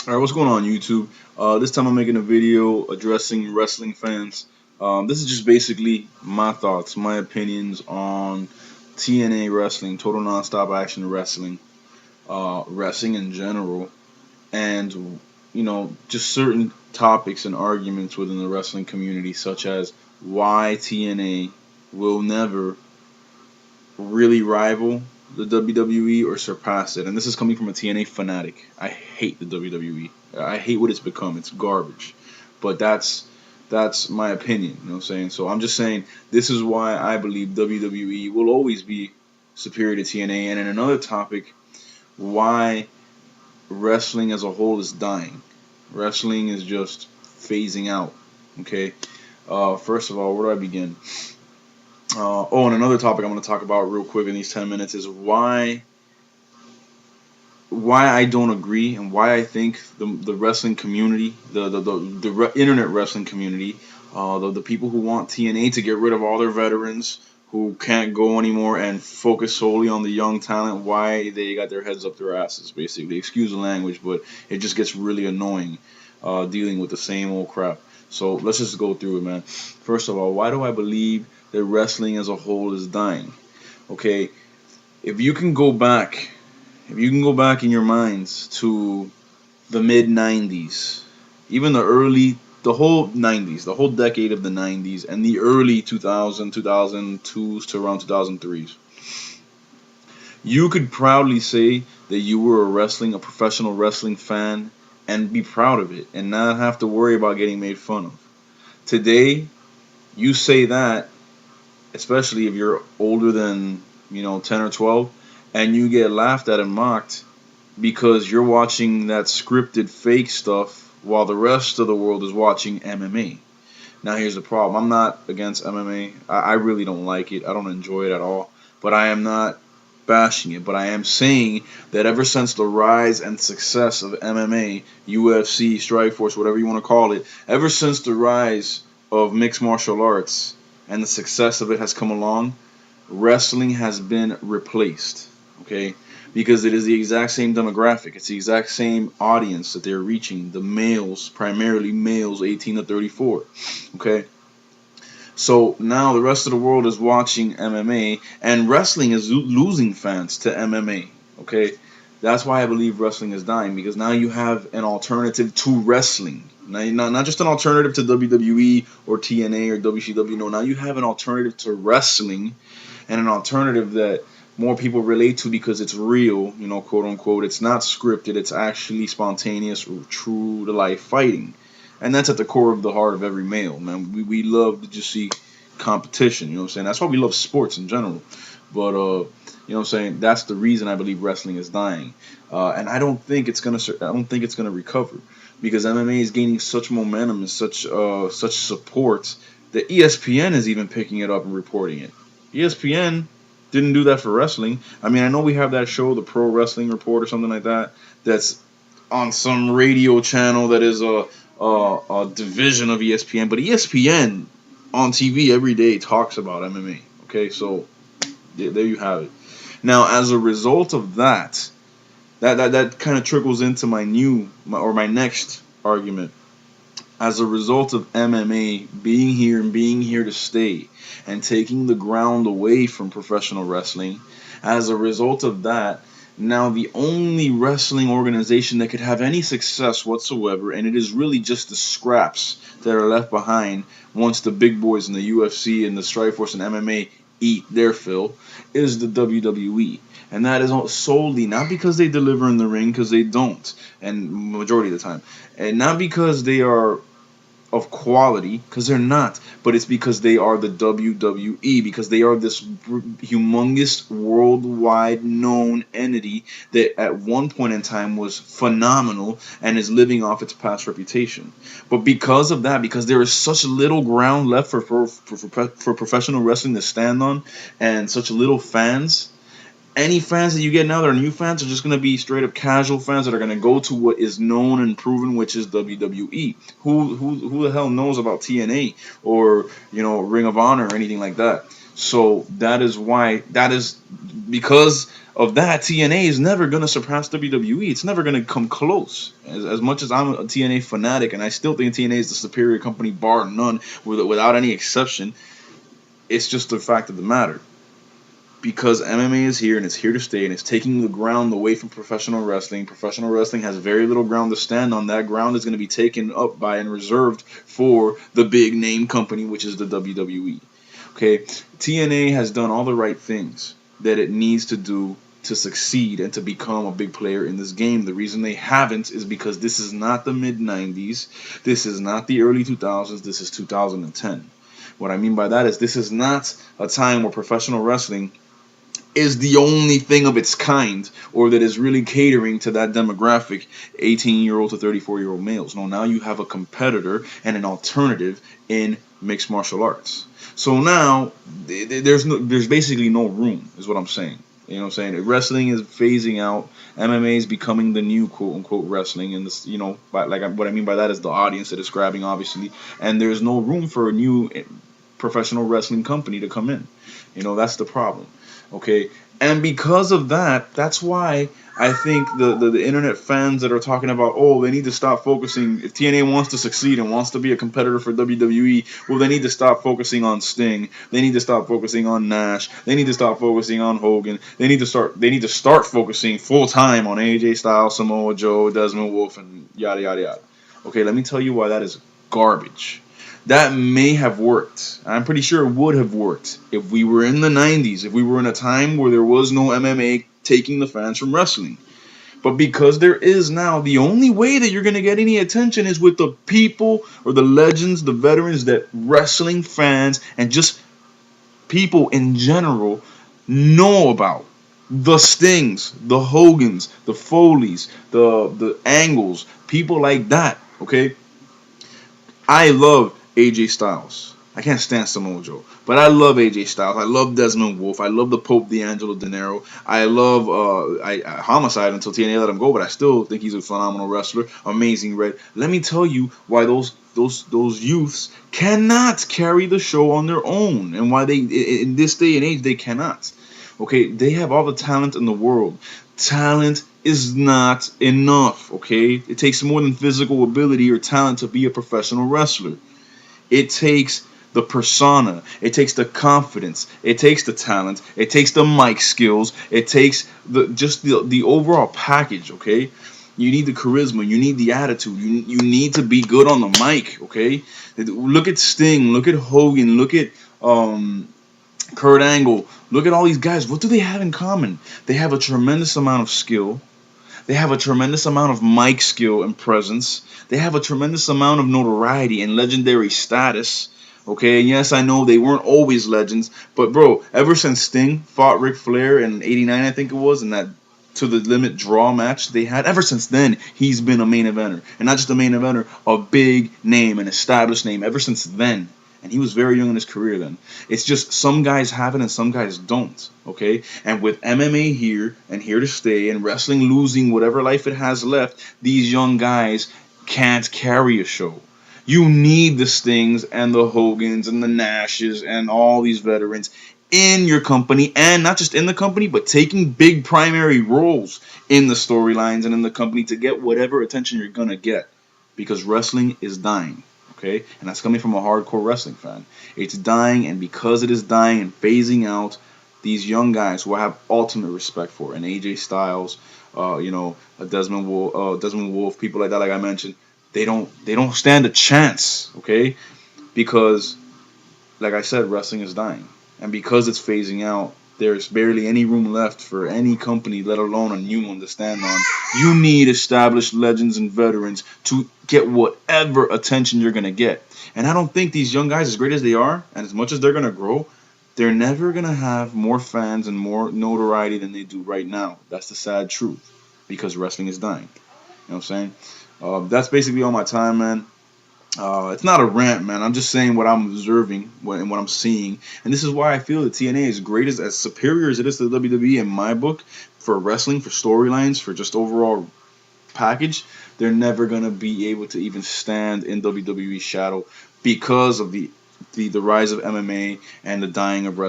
Alright, what's going on YouTube? This time I'm making a video addressing wrestling fans. This is just basically my thoughts, my opinions on TNA wrestling, total nonstop action wrestling, wrestling in general, and just certain topics and arguments within the wrestling community, such as why TNA will never really rival the WWE or surpass it. And this is coming from a TNA fanatic. I hate the WWE. I hate what it's become. It's garbage. But that's my opinion. You know what I'm saying? So I'm just saying this is why I believe WWE will always be superior to TNA. And in another topic, why wrestling as a whole is dying. Wrestling is just phasing out. Okay. First of all, where do I begin? And another topic I'm going to talk about real quick in these 10 minutes is why I don't agree and why I think the wrestling community, the internet wrestling community, the people who want TNA to get rid of all their veterans who can't go anymore and focus solely on the young talent, why they got their heads up their asses, basically. Excuse the language, but it just gets really annoying dealing with the same old crap. So let's just go through it, man. First of all, why do I believe that wrestling as a whole is dying? Okay, if you can go back, if you can go back in your minds to the mid 90s, even the whole 90s, the whole decade of the 90s, and the early 2002s to around 2003s, you could proudly say that you were a professional wrestling fan and be proud of it and not have to worry about getting made fun of. Today, you say that, especially if you're older than 10 or 12, and you get laughed at and mocked because you're watching that scripted fake stuff while the rest of the world is watching MMA. Now here's the problem. I'm not against MMA. I really don't like it. I don't enjoy it at all. But I am not bashing it. But I am saying that ever since the rise and success of MMA, UFC, Strikeforce, whatever you want to call it, ever since the rise of mixed martial arts and the success of it has come along, wrestling has been replaced. Okay? Because it is the exact same demographic. It's the exact same audience that they're reaching. The males, primarily males 18 to 34. Okay? So now the rest of the world is watching MMA, and wrestling is losing fans to MMA. Okay? That's why I believe wrestling is dying, because now you have an alternative to wrestling. Now, not just an alternative to WWE or TNA or WCW. No, now you have an alternative to wrestling, and an alternative that more people relate to because it's real, quote unquote. It's not scripted. It's actually spontaneous, true to life fighting, and that's at the core of the heart of every male. Man, we love to just see competition. You know what I'm saying? That's why we love sports in general. But you know what I'm saying? That's the reason I believe wrestling is dying, and I don't think it's gonna recover because MMA is gaining such momentum and such support that ESPN is even picking it up and reporting it. ESPN didn't do that for wrestling. I mean, I know we have that show, the Pro Wrestling Report or something like that, that's on some radio channel that is a division of ESPN. But ESPN on TV every day talks about MMA. Okay, so there you have it. Now, as a result of that kind of trickles into my next argument. As a result of MMA being here and being here to stay and taking the ground away from professional wrestling, as a result of that, now the only wrestling organization that could have any success whatsoever, and it is really just the scraps that are left behind once the big boys in the UFC and the Strikeforce and MMA eat their fill, is the WWE. And that is solely not because they deliver in the ring, because they don't, and majority of the time, and not because they are of quality, because they're not, but it's because they are the WWE, because they are this humongous worldwide known entity that at one point in time was phenomenal and is living off its past reputation. But because of that, because there is such little ground left for professional wrestling to stand on, and such little fans, any fans that you get now that are new fans are just going to be straight up casual fans that are going to go to what is known and proven, which is WWE. Who the hell knows about TNA or Ring of Honor or anything like that? So that is because of that, TNA is never gonna surpass WWE. It's never gonna come close. As much as I'm a TNA fanatic, and I still think TNA is the superior company, bar none, without any exception. It's just the fact of the matter. Because MMA is here and it's here to stay and it's taking the ground away from professional wrestling. Professional wrestling has very little ground to stand on. That ground is going to be taken up by and reserved for the big name company, which is the WWE. Okay, TNA has done all the right things that it needs to do to succeed and to become a big player in this game. The reason they haven't is because this is not the mid 90s. This is not the early 2000s. This is 2010. What I mean by that is this is not a time where professional wrestling is the only thing of its kind or that is really catering to that demographic, 18-year-old to 34-year-old males. No, now you have a competitor and an alternative in mixed martial arts. So now there's basically no room, is what I'm saying. You know what I'm saying? Wrestling is phasing out. MMA is becoming the new quote unquote wrestling, and this, what I mean by that is the audience that is grabbing, obviously, and there's no room for a new professional wrestling company to come in. That's the problem. Okay, and because of that, that's why I think the internet fans that are talking about, oh, they need to stop focusing. If TNA wants to succeed and wants to be a competitor for WWE, well, they need to stop focusing on Sting. They need to stop focusing on Nash. They need to stop focusing on Hogan. They need to start focusing full time on AJ Styles, Samoa Joe, Desmond Wolfe, and yada yada yada. Okay, let me tell you why that is garbage. That may have worked. I'm pretty sure it would have worked if we were in the 90s, if we were in a time where there was no MMA taking the fans from wrestling. But because there is now, the only way that you're going to get any attention is with the people or the legends, the veterans that wrestling fans and just people in general know about. The Stings, the Hogans, the Foleys, the Angles, people like that, okay? I love AJ Styles. I can't stand Samoa Joe, but I love AJ Styles. I love Desmond Wolfe. I love the Pope D'Angelo De Niro. I love Homicide until TNA let him go, but I still think he's a phenomenal wrestler. Amazing Red. Let me tell you why those youths cannot carry the show on their own, and why they in this day and age they cannot. Okay, they have all the talent in the world. Talent is not enough, okay? It takes more than physical ability or talent to be a professional wrestler. It takes the persona, it takes the confidence, it takes the talent, it takes the mic skills, it takes the overall package, okay? You need the charisma, you need the attitude, you need to be good on the mic, okay? Look at Sting, look at Hogan, look at Kurt Angle. Look at all these guys. What do they have in common? They have a tremendous amount of skill. They have a tremendous amount of mic skill and presence. They have a tremendous amount of notoriety and legendary status. Okay, and yes, I know they weren't always legends, but bro, ever since Sting fought Ric Flair in '89, I think it was, in that to the limit draw match they had, ever since then, he's been a main eventer. And not just a main eventer, a big name, an established name, ever since then. And he was very young in his career then. It's just some guys have it and some guys don't, okay? And with MMA here and here to stay and wrestling losing whatever life it has left, these young guys can't carry a show. You need the Stings and the Hogans and the Nashes and all these veterans in your company, and not just in the company, but taking big primary roles in the storylines and in the company to get whatever attention you're going to get, because wrestling is dying. Okay, and that's coming from a hardcore wrestling fan. It's dying, and because it is dying and phasing out, these young guys who I have ultimate respect for, and AJ Styles, a Desmond Wolfe, people like that, like I mentioned, they don't stand a chance. Okay, because like I said, wrestling is dying, and because it's phasing out, there's barely any room left for any company, let alone a new one to stand on. You need established legends and veterans to get whatever attention you're gonna get. And I don't think these young guys, as great as they are, and as much as they're gonna grow, they're never gonna have more fans and more notoriety than they do right now. That's the sad truth, because wrestling is dying. You know what I'm saying? That's basically all my time, man. It's not a rant, man. I'm just saying what I'm observing and what I'm seeing. And this is why I feel that TNA is great, as superior as it is to the WWE in my book, for wrestling, for storylines, for just overall package. They're never going to be able to even stand in WWE's shadow because of the rise of MMA and the dying of wrestling.